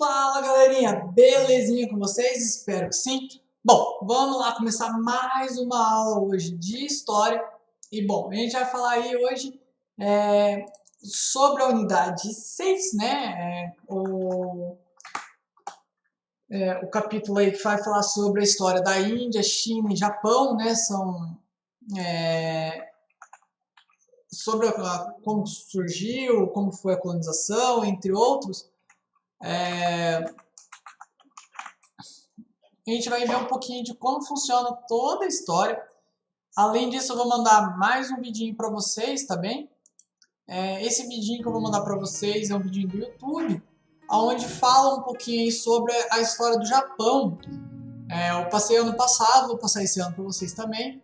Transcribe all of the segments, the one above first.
Fala galerinha, belezinha com vocês? Espero que sim. Bom, vamos lá começar mais uma aula hoje de história. E bom, a gente vai falar aí hoje sobre a unidade 6, né? O capítulo aí que vai falar sobre a história da Índia, China e Japão, né? São sobre como surgiu, como foi a colonização, entre outros. A gente vai ver um pouquinho de como funciona toda a história. Além disso, eu vou mandar mais um vidinho para vocês, tá bem? Esse vidinho que eu vou mandar para vocês é um vidinho do YouTube, onde fala um pouquinho aí sobre a história do Japão. Eu passei ano passado, vou passar esse ano para vocês também.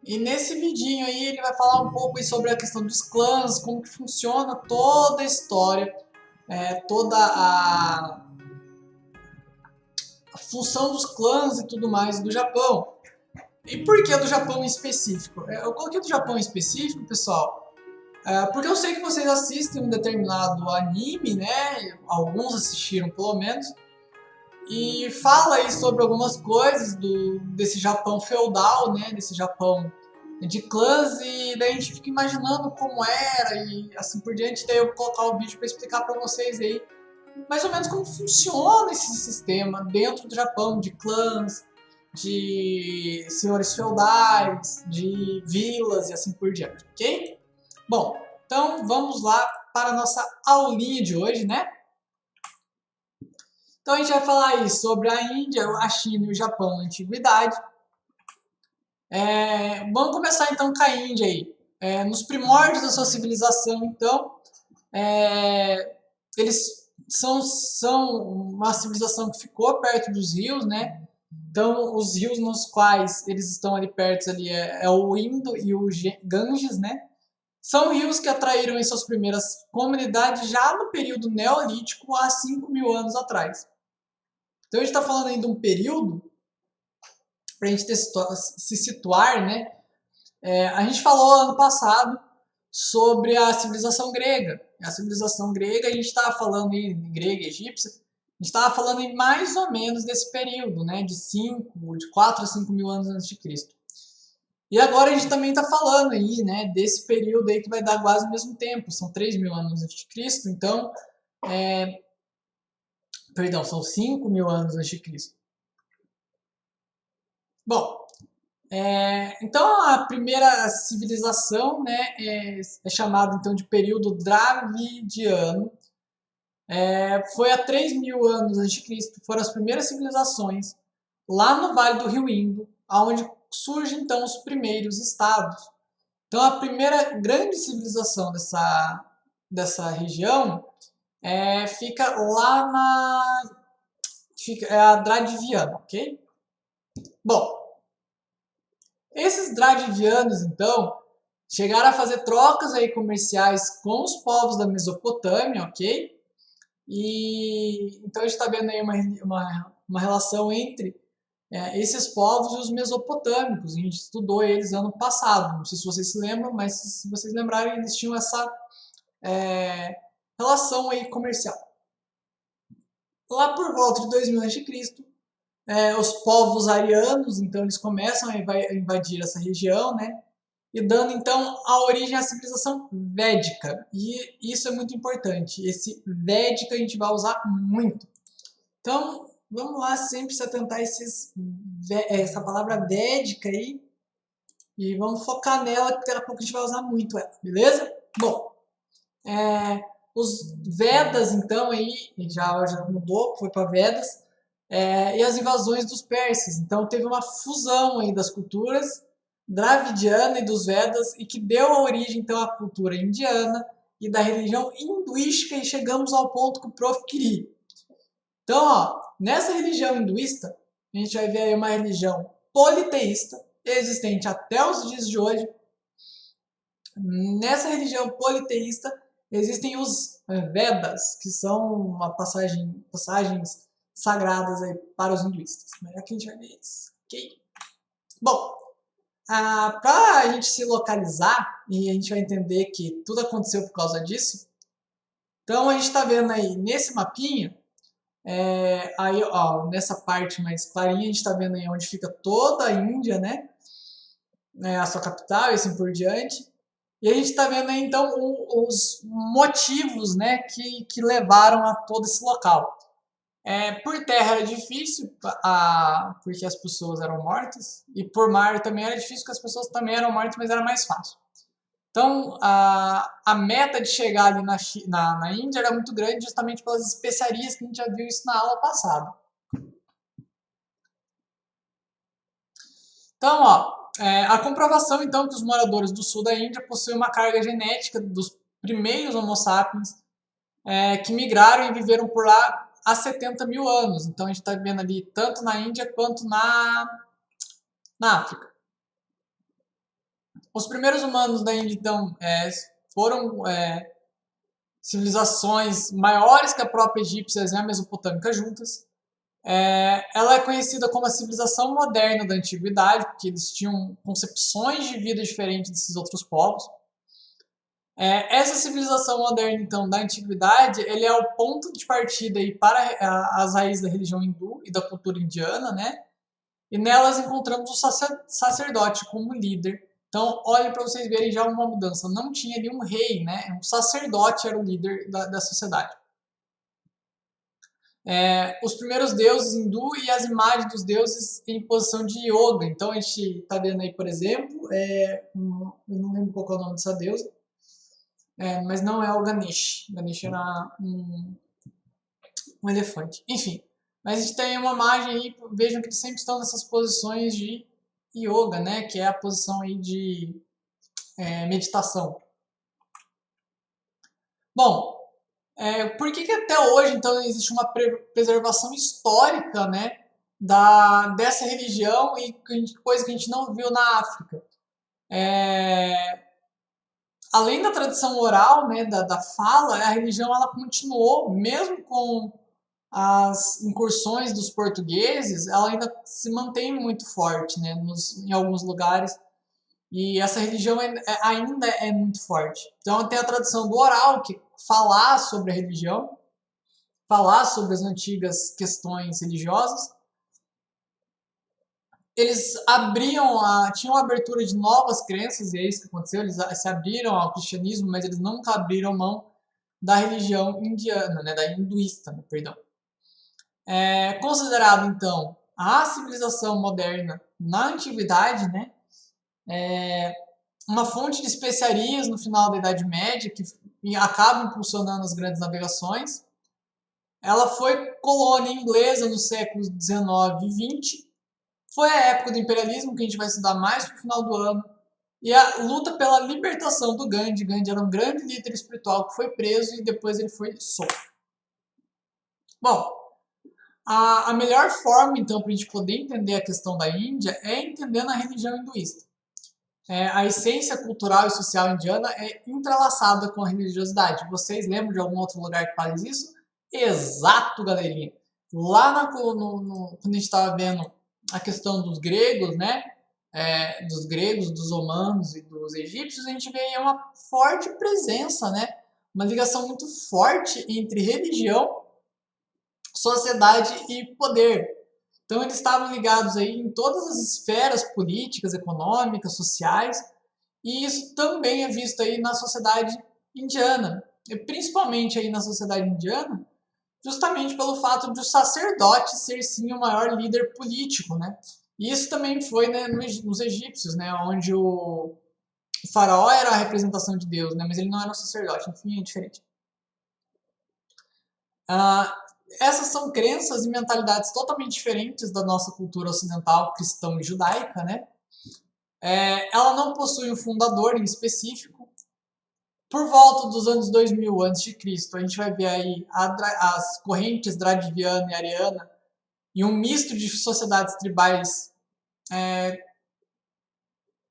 E nesse vidinho aí ele vai falar um pouco aí sobre a questão dos clãs, como que funciona toda a história, toda a função dos clãs e tudo mais do Japão. E por que do Japão em específico? Eu coloquei do Japão em específico, pessoal, porque eu sei que vocês assistem um determinado anime, né? Alguns assistiram pelo menos. E fala aí sobre algumas coisas desse Japão feudal, né? Desse Japão de clãs, e daí a gente fica imaginando como era e assim por diante. Daí eu vou colocar o vídeo para explicar para vocês aí mais ou menos como funciona esse sistema dentro do Japão, de clãs, de senhores feudais, de vilas e assim por diante, ok? Bom, então vamos lá para a nossa aulinha de hoje, né? Então a gente vai falar aí sobre a Índia, a China e o Japão na Antiguidade. Vamos começar então com a Índia aí. Nos primórdios da sua civilização, então, eles são uma civilização que ficou perto dos rios, né? Então, os rios nos quais eles estão ali perto ali é o Indo e o Ganges, né? São rios que atraíram em suas primeiras comunidades já no período neolítico, há 5.000 anos atrás. Então, a gente está falando aí de um período, para a gente se situar, né? A gente falou ano passado sobre a civilização grega. A civilização grega, a gente estava falando em grega e egípcia, a gente estava falando em mais ou menos desse período, né, de 4 a 5 mil anos antes de Cristo. E agora a gente também está falando aí, né, desse período aí que vai dar quase o mesmo tempo, são 3.000 anos antes de Cristo, então, são 5.000 anos antes de Cristo. Bom, então a primeira civilização, né, é chamada então de período dravidiano. Foi há 3.000 anos antes de Cristo, foram as primeiras civilizações lá no Vale do Rio Indo, onde surgem então os primeiros estados. Então a primeira grande civilização dessa região fica lá é a Dradiviana, ok? Bom, esses Dradivianos então chegaram a fazer trocas aí comerciais com os povos da Mesopotâmia, ok? E então a gente está vendo aí uma relação entre esses povos e os mesopotâmicos. A gente estudou eles ano passado. Não sei se vocês se lembram, mas se vocês lembrarem, eles tinham essa relação aí comercial. Lá por volta de 2000 a.C., os povos arianos, então eles começam a invadir essa região, né? E dando então a origem à civilização védica. E isso é muito importante. Esse védica a gente vai usar muito. Então, vamos lá sempre se atentar a essa palavra védica aí. E vamos focar nela, que daqui a pouco a gente vai usar muito ela, beleza? Bom, os Vedas, então, aí, já mudou, foi para Vedas. E as invasões dos persas. Então, teve uma fusão aí das culturas dravidiana e dos Vedas, e que deu a origem, então, à cultura indiana e da religião hinduística, e chegamos ao ponto que o prof queria. Então, ó, nessa religião hinduísta, a gente vai ver aí uma religião politeísta, existente até os dias de hoje. Nessa religião politeísta, existem os Vedas, que são passagens sagradas aí para os hinduístas. Mas aqui a gente vai ver isso, ok? Bom, para a gente se localizar, e a gente vai entender que tudo aconteceu por causa disso, então a gente está vendo aí nesse mapinha Aí, ó, nessa parte mais clarinha, a gente está vendo aí onde fica toda a Índia, né? A sua capital e assim por diante. E a gente está vendo aí, então, os motivos, né, que levaram a todo esse local. Por terra era difícil, porque as pessoas eram mortas, e por mar também era difícil, porque as pessoas também eram mortas, mas era mais fácil. Então, a meta de chegar ali na Índia era muito grande, justamente pelas especiarias que a gente já viu isso na aula passada. Então, ó, a comprovação, então, que os moradores do sul da Índia possuem uma carga genética dos primeiros Homo sapiens que migraram e viveram por lá há 70 mil anos. Então, a gente está vendo ali tanto na Índia quanto na África. Os primeiros humanos da Índia, então, foram civilizações maiores que a própria egípcia e a mesopotâmica juntas. Ela é conhecida como a civilização moderna da antiguidade, porque eles tinham concepções de vida diferentes desses outros povos. Essa civilização moderna, então, da antiguidade, ele é o ponto de partida aí para as raízes da religião hindu e da cultura indiana, né? E nelas encontramos o sacerdote como líder. Então, olhem para vocês verem já uma mudança. Não tinha ali um rei, né? Um sacerdote era o líder da sociedade. Os primeiros deuses hindu e as imagens dos deuses em posição de yoga. Então, a gente está vendo aí, por exemplo, eu não lembro qual é o nome dessa deusa, mas não é o Ganesh. O Ganesh era um elefante. Enfim, mas a gente tem uma imagem aí, vejam que eles sempre estão nessas posições de yoga, né? Que é a posição aí de meditação. Bom, por que até hoje, então, existe uma preservação histórica, né? Dessa religião e coisa que a gente não viu na África? Além da tradição oral, né, da fala, a religião ela continuou, mesmo com as incursões dos portugueses, ela ainda se mantém muito forte, né, em alguns lugares, e essa religião ainda é muito forte. Então tem a tradição do oral, que falar sobre a religião, falar sobre as antigas questões religiosas. Eles tinham uma abertura de novas crenças, e é isso que aconteceu, eles se abriram ao cristianismo, mas eles nunca abriram mão da religião indiana, né, da hinduísta, né, perdão. Considerado, então, a civilização moderna na antiguidade, né, uma fonte de especiarias no final da Idade Média, que acaba impulsionando as grandes navegações. Ela foi colônia inglesa nos séculos XIX e XX, foi a época do imperialismo, que a gente vai estudar mais pro final do ano, e a luta pela libertação do Gandhi. Gandhi era um grande líder espiritual que foi preso e depois ele foi solto. Bom, a melhor forma, então, para a gente poder entender a questão da Índia é entendendo a religião hinduísta. A essência cultural e social indiana é entrelaçada com a religiosidade. Vocês lembram de algum outro lugar que faz isso? Exato, galerinha. Lá quando a gente estava vendo a questão dos gregos, né? Dos gregos, dos romanos e dos egípcios, a gente vê aí uma forte presença, né? Uma ligação muito forte entre religião, sociedade e poder. Então eles estavam ligados aí em todas as esferas políticas, econômicas, sociais, e isso também é visto aí na sociedade indiana, e principalmente aí na sociedade indiana, justamente pelo fato de o sacerdote ser sim o maior líder político, né? E isso também foi, né, nos egípcios, né, onde o faraó era a representação de Deus, né, mas ele não era um sacerdote, enfim, é diferente. Essas são crenças e mentalidades totalmente diferentes da nossa cultura ocidental, cristã e judaica, né? Ela não possui um fundador em específico. Por volta dos anos 2000 a.C., a gente vai ver aí as correntes Dravidiana e Ariana e um misto de sociedades tribais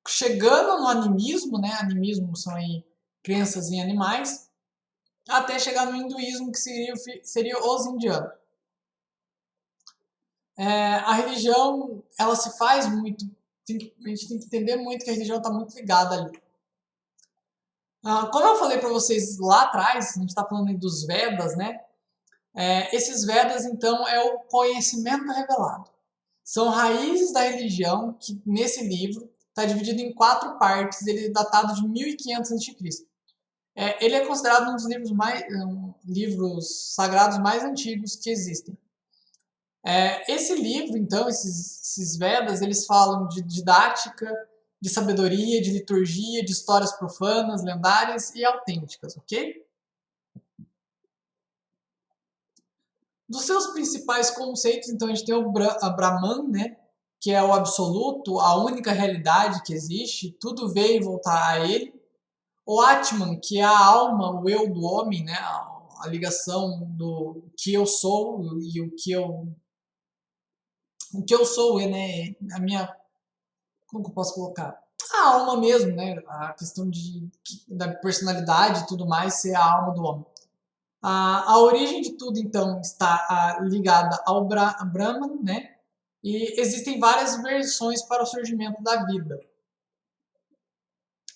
chegando no animismo, né? Animismo são aí crenças em animais, até chegar no hinduísmo, que seria os indianos. A religião, ela se faz muito, a gente tem que entender muito que a religião está muito ligada ali. Como eu falei para vocês lá atrás, a gente está falando aí dos Vedas, né? Esses Vedas, então, é o conhecimento revelado. São raízes da religião que, nesse livro, está dividido em 4 partes, ele é datado de 1500 a.C. Ele é considerado um dos livros sagrados mais antigos que existem. Esse livro, então, esses Vedas, eles falam de didática, de sabedoria, de liturgia, de histórias profanas, lendárias e autênticas, ok? Dos seus principais conceitos, então, a gente tem o Brahman, né, que é o absoluto, a única realidade que existe, tudo veio voltar a ele. O Atman, que é a alma, o eu do homem, né, a ligação do que eu sou e o que eu sou, né, a minha, como que eu posso colocar? A alma mesmo, né, a questão da personalidade e tudo mais ser a alma do homem. A origem de tudo, então, está ligada ao Brahman, né? E existem várias versões para o surgimento da vida.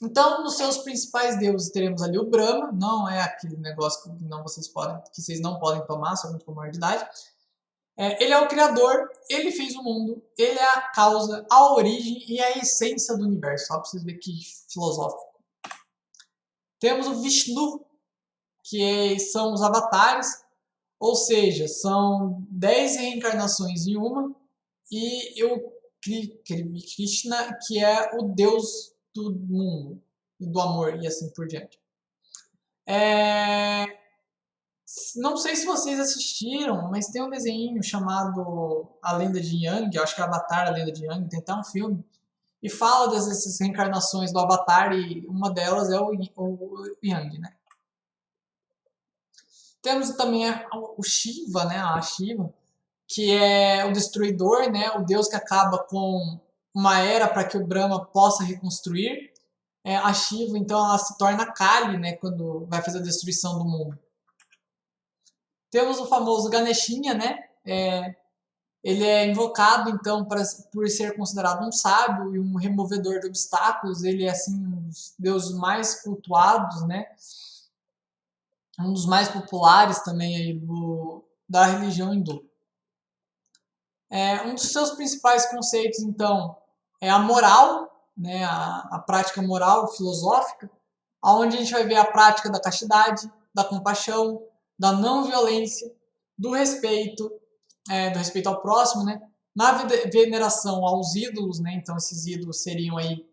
Então, nos seus principais deuses, teremos ali o Brahma, não é aquele negócio que vocês não podem tomar, somente com maior de idade. Ele é o Criador, ele fez o mundo, ele é a causa, a origem e a essência do universo. Só para vocês verem que filosófico. Temos o Vishnu, que são os avatares, ou seja, são 10 reencarnações em uma, e o Krishna, que é o Deus do mundo, do amor e assim por diante. Não sei se vocês assistiram, mas tem um desenho chamado A Lenda de Yang, eu acho que é Avatar, A Lenda de Yang, tem até um filme, e fala dessas reencarnações do Avatar, e uma delas é o Yang, né? Temos também o Shiva, né, a Shiva, que é o destruidor, né, o deus que acaba com uma era para que o Brahma possa reconstruir. A Shiva, então, ela se torna Kali, né, quando vai fazer a destruição do mundo. Temos o famoso Ganeshinha, né, ele é invocado, então, por ser considerado um sábio e um removedor de obstáculos. Ele é, assim, um dos deuses mais cultuados, né, um dos mais populares também aí da religião hindu. Um dos seus principais conceitos, então, é a moral, né, a prática moral filosófica, onde a gente vai ver a prática da castidade, da compaixão, da não violência, do respeito ao próximo, né, na veneração aos ídolos, né, então esses ídolos seriam aí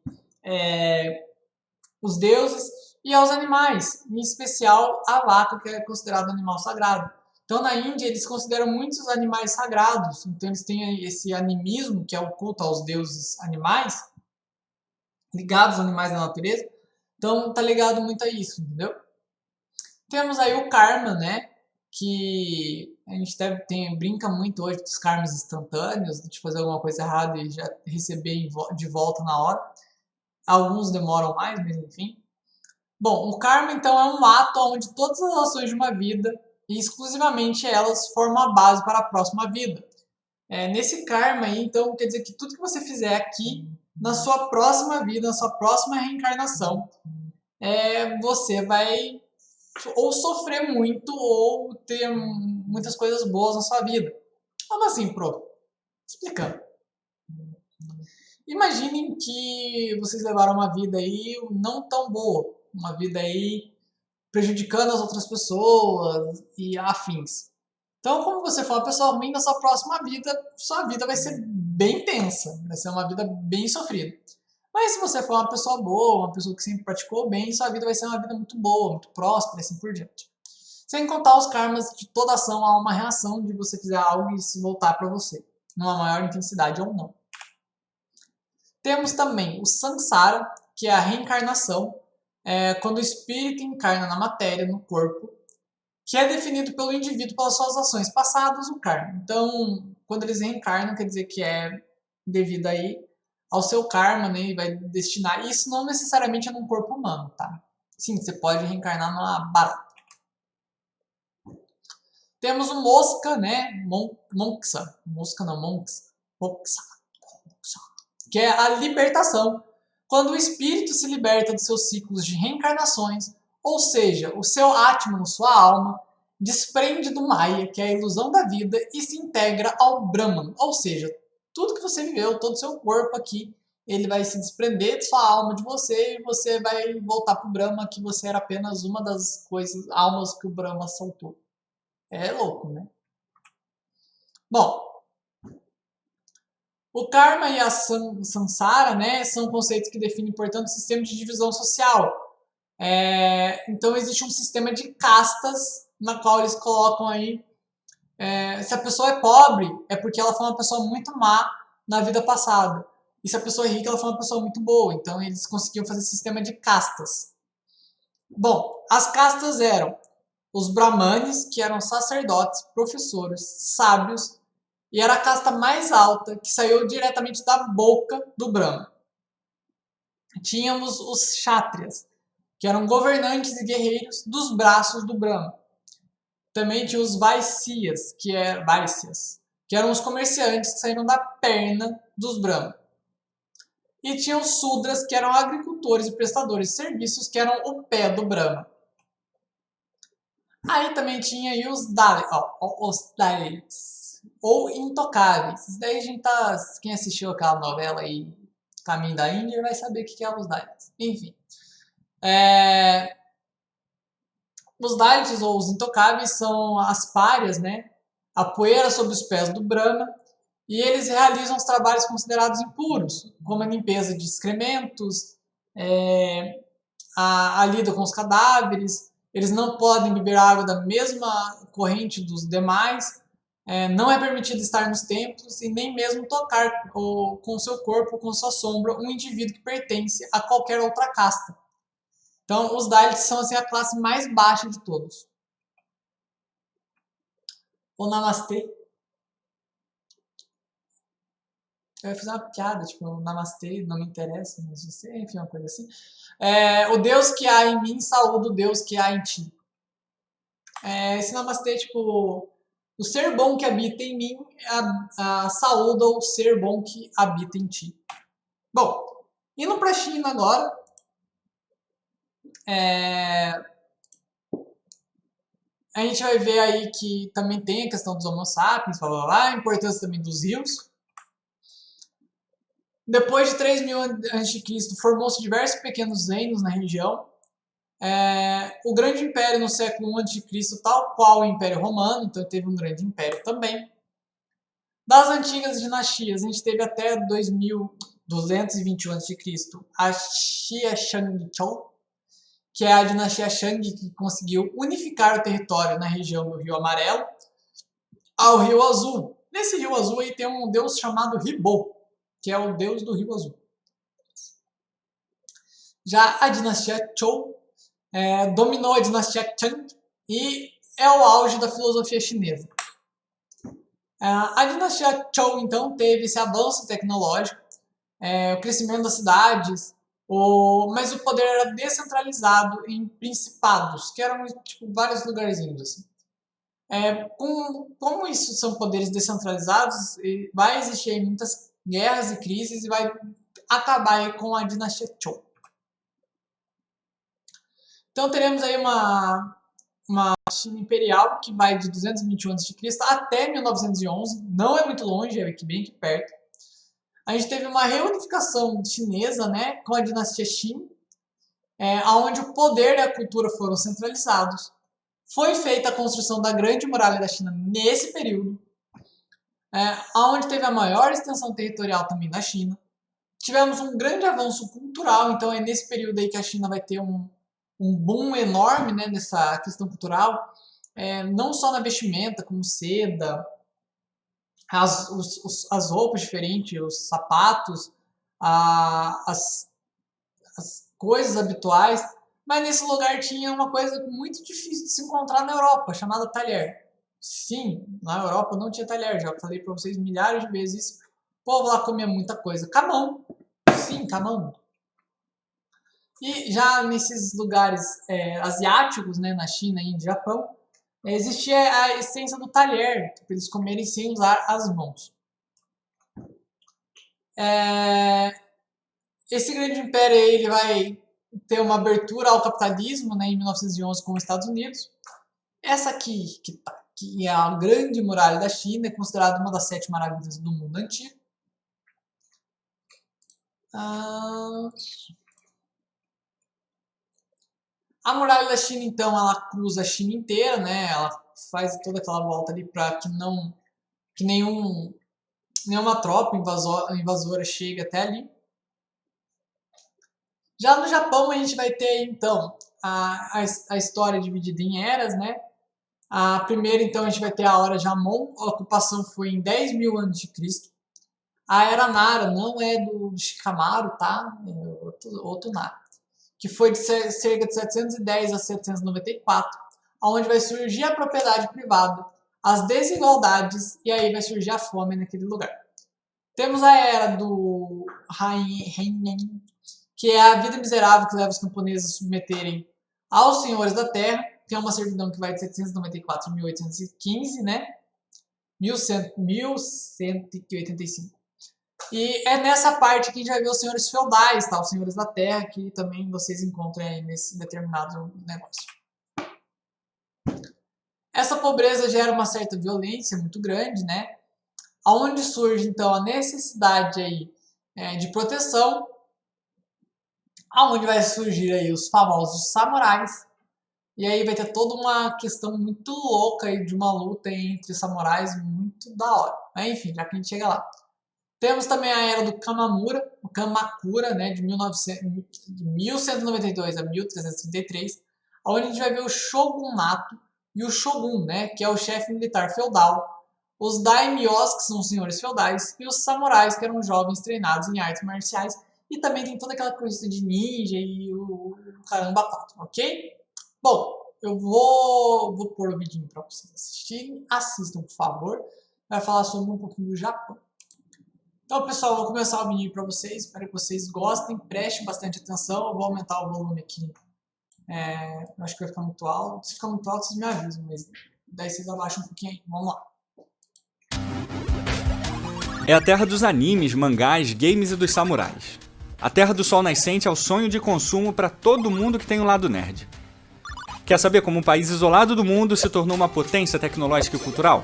os deuses, e aos animais, em especial a vaca, que é considerado animal sagrado. Então, na Índia, eles consideram muitos animais sagrados. Então, eles têm esse animismo, que é o culto aos deuses animais, ligados aos animais da natureza. Então, tá ligado muito a isso, entendeu? Temos aí o karma, né? Que a gente brinca muito hoje dos karmas instantâneos, de fazer alguma coisa errada e já receber de volta na hora. Alguns demoram mais, mas enfim. Bom, o karma, então, é um ato onde todas as ações de uma vida, e exclusivamente elas, formam a base para a próxima vida. Nesse karma aí, então, quer dizer que tudo que você fizer aqui, na sua próxima vida, na sua próxima reencarnação, você vai ou sofrer muito ou ter muitas coisas boas na sua vida. Como assim, prof? Explicando. Imaginem que vocês levaram uma vida aí não tão boa, uma vida aí prejudicando as outras pessoas e afins. Então, como você for uma pessoa ruim, na sua próxima vida, sua vida vai ser bem tensa, vai ser uma vida bem sofrida. Mas se você for uma pessoa boa, uma pessoa que sempre praticou bem, sua vida vai ser uma vida muito boa, muito próspera e assim por diante. Sem contar os karmas de toda ação há uma reação de você fizer algo e se voltar para você, numa maior intensidade ou não. Temos também o Samsara, que é a reencarnação, quando o espírito encarna na matéria, no corpo, que é definido pelo indivíduo pelas suas ações passadas, o karma. Então, quando eles reencarnam, quer dizer que é devido aí ao seu karma, né, e vai destinar. Isso não necessariamente é num corpo humano, tá? Sim, você pode reencarnar numa barata. Temos o Mosca, né, Moksha, Mosca não, Moksha, que é a libertação. Quando o espírito se liberta dos seus ciclos de reencarnações, ou seja, o seu Atman, sua alma, desprende do Maya, que é a ilusão da vida, e se integra ao Brahman. Ou seja, tudo que você viveu, todo o seu corpo aqui, ele vai se desprender de sua alma, de você, e você vai voltar para o Brahma, que você era apenas uma das coisas, almas que o Brahma soltou. É louco, né? Bom, o karma e a samsara, né, são conceitos que definem, portanto, o sistema de divisão social. Então, existe um sistema de castas, na qual eles colocam aí, se a pessoa é pobre, é porque ela foi uma pessoa muito má na vida passada. E se a pessoa é rica, ela foi uma pessoa muito boa. Então, eles conseguiam fazer sistema de castas. Bom, as castas eram os brahmanes, que eram sacerdotes, professores, sábios, e era a casta mais alta, que saiu diretamente da boca do Brahma. Tínhamos os kshatriyas, que eram governantes e guerreiros dos braços do Brahma. Também tinha os vaisyas, que eram os comerciantes que saíram da perna dos Brahma. E tinha os sudras, que eram agricultores e prestadores de serviços, que eram o pé do Brahma. Aí também tinha aí os Dalits, ou intocáveis. Isso daí a gente tá, quem assistiu aquela novela aí, Caminho da Índia, vai saber o que é os Dalits. Enfim. Os Dalits, ou os intocáveis, são as párias, né? A poeira sobre os pés do Brahma. E eles realizam os trabalhos considerados impuros, como a limpeza de excrementos, a lida com os cadáveres. Eles não podem beber água da mesma corrente dos demais. Não é permitido estar nos templos e nem mesmo tocar com o seu corpo, com sua sombra, um indivíduo que pertence a qualquer outra casta. Então, os Dalits são assim, a classe mais baixa de todos. O Namastê. Eu ia fazer uma piada, tipo, Namastê, não me interessa, mas você, enfim, uma coisa assim. O Deus que há em mim saúda o Deus que há em ti. Esse Namastê, tipo, o ser bom que habita em mim saúda o ser bom que habita em ti. Bom, indo para a China agora, a gente vai ver aí que também tem a questão dos homo sapiens, a importância também dos rios. Depois de 3000 a.C., formou-se diversos pequenos reinos na região. O grande império no século I a.C., tal qual o Império Romano, então teve um grande império também. Das antigas dinastias, a gente teve até 2221 a.C. a Xia Shangqiu, que é a dinastia Shang, que conseguiu unificar o território na região do Rio Amarelo ao Rio Azul. Nesse Rio Azul aí tem um deus chamado Ribo, que é o deus do Rio Azul. Já a dinastia Zhou dominou a dinastia Qing e é o auge da filosofia chinesa. A dinastia Zhou, então, teve esse avanço tecnológico, o crescimento das cidades, mas o poder era descentralizado em principados, que eram tipo, vários lugarzinhos. Assim. Como isso são poderes descentralizados, vai existir muitas guerras e crises e vai acabar com a dinastia Zhou. Então teremos aí uma China imperial que vai de 221 a.C. até 1911, não é muito longe, é bem aqui perto. A gente teve uma reunificação chinesa, né, com a dinastia Qin, onde o poder e a cultura foram centralizados. Foi feita a construção da Grande Muralha da China nesse período, onde teve a maior extensão territorial também da China. Tivemos um grande avanço cultural, então é nesse período aí que a China vai ter um boom enorme, né, nessa questão cultural, não só na vestimenta, como seda, as roupas diferentes, os sapatos, as coisas habituais, mas nesse lugar tinha uma coisa muito difícil de se encontrar na Europa, chamada talher. Sim, na Europa não tinha talher, já falei para vocês milhares de vezes. O povo lá comia muita coisa. Camão. Sim, camão. E já nesses lugares asiáticos, né, na China e no Japão, existia a essência do talher, para eles comerem sem usar as mãos. Esse grande império aí, ele vai ter uma abertura ao capitalismo, né, em 1911 com os Estados Unidos. Essa aqui, que é a Grande Muralha da China, é considerada uma das 7 maravilhas do mundo antigo. A Muralha da China, então, ela cruza a China inteira, né? Ela faz toda aquela volta ali para que nenhuma tropa invasora chegue até ali. Já no Japão, a gente vai ter, então, a história dividida em eras, né? A primeira, então, a gente vai ter a Era Jamon, a ocupação foi em 10.000 a.C. A Era Nara não é do Shikamaru, tá? É outro Nara. Que foi de cerca de 710 a 794, onde vai surgir a propriedade privada, as desigualdades, e aí vai surgir a fome naquele lugar. Temos a Era do Heian, que é a vida miserável que leva os camponeses a submeterem aos senhores da terra. Tem uma servidão que vai de 794 a 1815, né? 1185. E é nessa parte que a gente vai ver os senhores feudais, tá? Os senhores da terra, que também vocês encontram aí nesse determinado negócio. Essa pobreza gera uma certa violência muito grande, né? Onde surge, então, a necessidade aí, de proteção, aonde vai surgir aí os famosos samurais. E aí vai ter toda uma questão muito louca aí de uma luta entre samurais muito da hora. Mas, enfim, já que a gente chega lá. Temos também a Era do Kamakura, né, de 1192 a 1333, onde a gente vai ver o Shogunato e o Shogun, né, que é o chefe militar feudal, os Daimyos, que são os senhores feudais, e os samurais, que eram jovens treinados em artes marciais, e também tem toda aquela coisa de ninja e o caramba 4, ok? Bom, eu vou pôr o vidinho para vocês assistirem, assistam, por favor, vai falar sobre um pouquinho do Japão. Então, pessoal, eu vou começar o vídeo para vocês, espero que vocês gostem, prestem bastante atenção, eu vou aumentar o volume aqui, eu acho que vai ficar muito alto, se ficar muito alto vocês me avisam, mas daí vocês abaixam um pouquinho aí, vamos lá. É a terra dos animes, mangás, games e dos samurais. A terra do sol nascente é o sonho de consumo para todo mundo que tem um lado nerd. Quer saber como um país isolado do mundo se tornou uma potência tecnológica e cultural?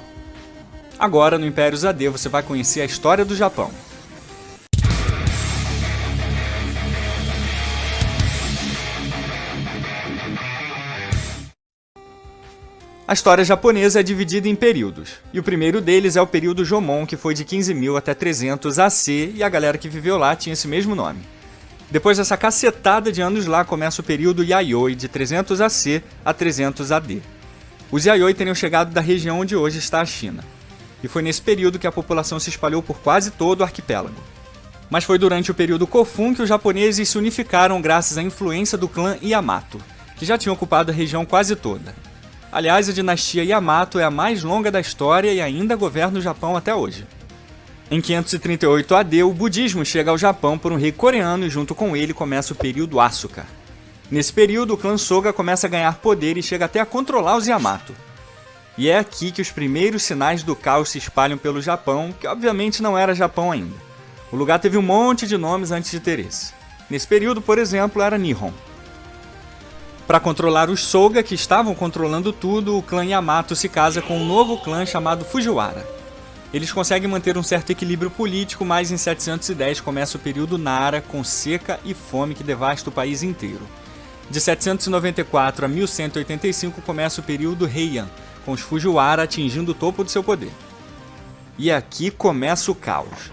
Agora, no Império ZD, você vai conhecer a história do Japão. A história japonesa é dividida em períodos, e o primeiro deles é o período Jomon, que foi de 15.000 até 300 AC, e a galera que viveu lá tinha esse mesmo nome. Depois dessa cacetada de anos lá, começa o período Yayoi, de 300 AC a 300 AD. Os Yayoi teriam chegado da região onde hoje está a China. E foi nesse período que a população se espalhou por quase todo o arquipélago. Mas foi durante o período Kofun que os japoneses se unificaram graças à influência do clã Yamato, que já tinha ocupado a região quase toda. Aliás, a dinastia Yamato é a mais longa da história e ainda governa o Japão até hoje. Em 538 AD, o budismo chega ao Japão por um rei coreano e junto com ele começa o período Asuka. Nesse período, o clã Soga começa a ganhar poder e chega até a controlar os Yamato. E é aqui que os primeiros sinais do caos se espalham pelo Japão, que obviamente não era Japão ainda. O lugar teve um monte de nomes antes de ter esse. Nesse período, por exemplo, era Nihon. Para controlar os Soga, que estavam controlando tudo, o clã Yamato se casa com um novo clã chamado Fujiwara. Eles conseguem manter um certo equilíbrio político, mas em 710 começa o período Nara, com seca e fome que devasta o país inteiro. De 794 a 1185 começa o período Heian, com os Fujiwara atingindo o topo do seu poder. E aqui começa o caos.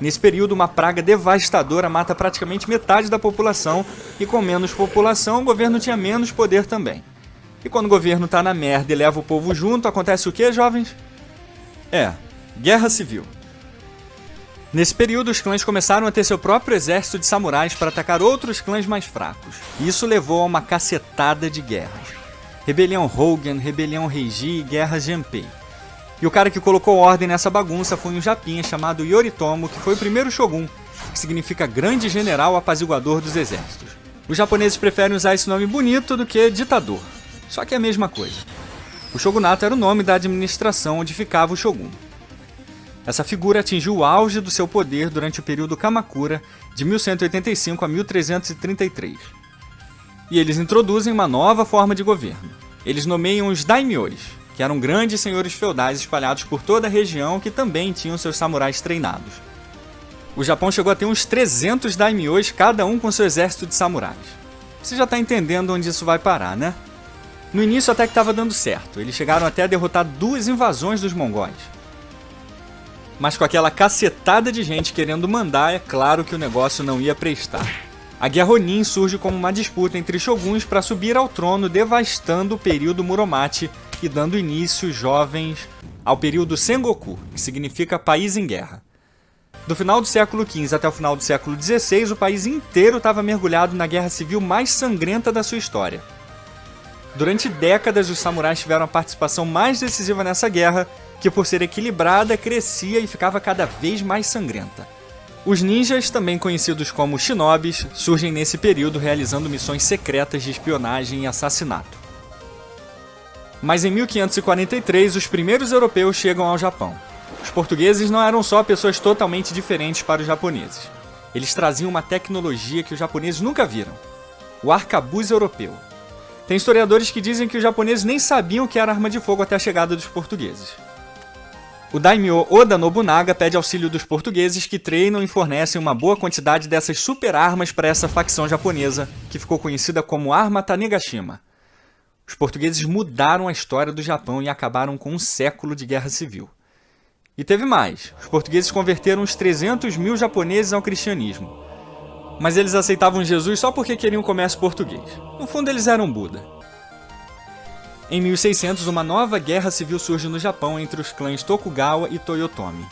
Nesse período, uma praga devastadora mata praticamente metade da população, e com menos população, o governo tinha menos poder também. E quando o governo tá na merda e leva o povo junto, acontece o quê, jovens? Guerra civil. Nesse período, os clãs começaram a ter seu próprio exército de samurais para atacar outros clãs mais fracos. E isso levou a uma cacetada de guerras. Rebelião Hogan, Rebelião Heiji e Guerra Genpei. E o cara que colocou ordem nessa bagunça foi um japinha chamado Yoritomo, que foi o primeiro shogun, que significa grande general apaziguador dos exércitos. Os japoneses preferem usar esse nome bonito do que ditador, só que é a mesma coisa. O shogunato era o nome da administração onde ficava o shogun. Essa figura atingiu o auge do seu poder durante o período Kamakura, de 1185 a 1333. E eles introduzem uma nova forma de governo. eles nomeiam os daimyos, que eram grandes senhores feudais espalhados por toda a região que também tinham seus samurais treinados. O Japão chegou a ter uns 300 daimyos, cada um com seu exército de samurais. Você já está entendendo onde isso vai parar, né? No início até que estava dando certo, eles chegaram até a derrotar 2 invasões dos mongóis. Mas com aquela cacetada de gente querendo mandar, é claro que o negócio não ia prestar. A Guerra Ronin surge como uma disputa entre shoguns para subir ao trono, devastando o período Muromachi e dando início, jovens, ao período Sengoku, que significa país em guerra. Do final do século XV até o final do século XVI, o país inteiro estava mergulhado na guerra civil mais sangrenta da sua história. Durante décadas, os samurais tiveram a participação mais decisiva nessa guerra, que por ser equilibrada, crescia e ficava cada vez mais sangrenta. Os ninjas, também conhecidos como shinobis, surgem nesse período realizando missões secretas de espionagem e assassinato. Mas em 1543, os primeiros europeus chegam ao Japão. Os portugueses não eram só pessoas totalmente diferentes para os japoneses. Eles traziam uma tecnologia que os japoneses nunca viram: o arcabuz europeu. Tem historiadores que dizem que os japoneses nem sabiam o que era arma de fogo até a chegada dos portugueses. O daimyo Oda Nobunaga pede auxílio dos portugueses, que treinam e fornecem uma boa quantidade dessas super armas para essa facção japonesa, que ficou conhecida como Arma Tanegashima. Os portugueses mudaram a história do Japão e acabaram com um século de guerra civil. E teve mais. Os portugueses converteram uns 300 mil japoneses ao cristianismo. Mas eles aceitavam Jesus só porque queriam comércio português. No fundo, eles eram Buda. Em 1600, uma nova guerra civil surge no Japão entre os clãs Tokugawa e Toyotomi.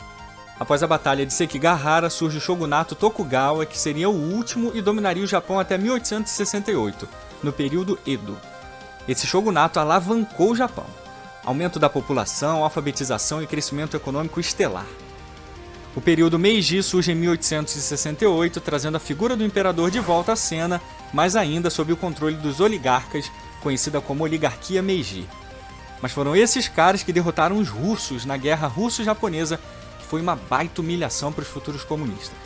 Após a Batalha de Sekigahara, surge o shogunato Tokugawa, que seria o último e dominaria o Japão até 1868, no período Edo. Esse shogunato alavancou o Japão. Aumento da população, alfabetização e crescimento econômico estelar. O período Meiji surge em 1868, trazendo a figura do imperador de volta à cena, mas ainda sob o controle dos oligarcas, conhecida como Oligarquia Meiji. Mas foram esses caras que derrotaram os russos na Guerra Russo-Japonesa, que foi uma baita humilhação para os futuros comunistas.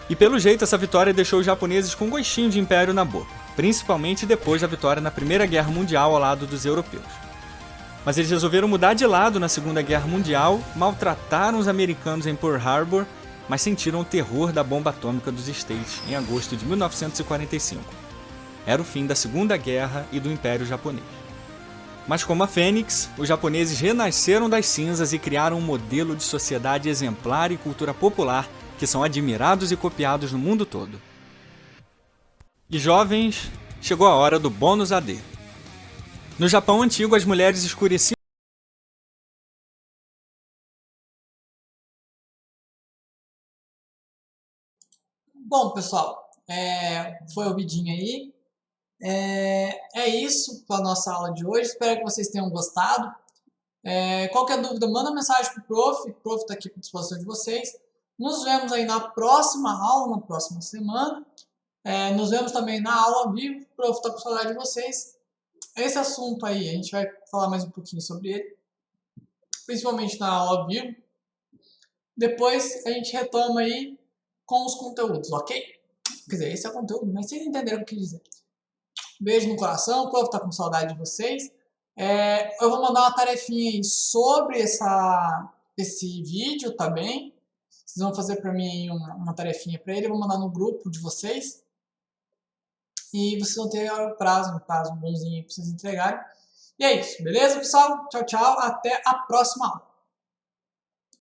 E pelo jeito, essa vitória deixou os japoneses com um gostinho de império na boca, principalmente depois da vitória na Primeira Guerra Mundial ao lado dos europeus. Mas eles resolveram mudar de lado na Segunda Guerra Mundial, maltrataram os americanos em Pearl Harbor, mas sentiram o terror da bomba atômica dos States em agosto de 1945. Era o fim da Segunda Guerra e do Império Japonês. Mas como a Fênix, os japoneses renasceram das cinzas e criaram um modelo de sociedade exemplar e cultura popular que são admirados e copiados no mundo todo. E jovens, chegou a hora do bônus AD. No Japão antigo, as mulheres escureciam. Bom, pessoal, foi o vidinho aí. É isso para a nossa aula de hoje. Espero que vocês tenham gostado. Qualquer dúvida, manda mensagem para o prof. O prof está aqui à disposição de vocês. Nos vemos aí na próxima aula, na próxima semana. Nos vemos também na aula ao vivo. O prof está com saudade de vocês. Esse assunto aí, a gente vai falar mais um pouquinho sobre ele, principalmente na aula ao vivo. Depois a gente retoma aí com os conteúdos, ok? Quer dizer, esse é o conteúdo, mas vocês entenderam o que eu quis dizer. Beijo no coração, o prof tá com saudade de vocês. Eu vou mandar uma tarefinha aí sobre esse vídeo, tá bem? Vocês vão fazer para mim aí uma tarefinha para ele, eu vou mandar no grupo de vocês. E vocês vão ter um prazo bonzinho para vocês entregarem. E é isso, beleza, pessoal? Tchau, tchau. Até a próxima aula.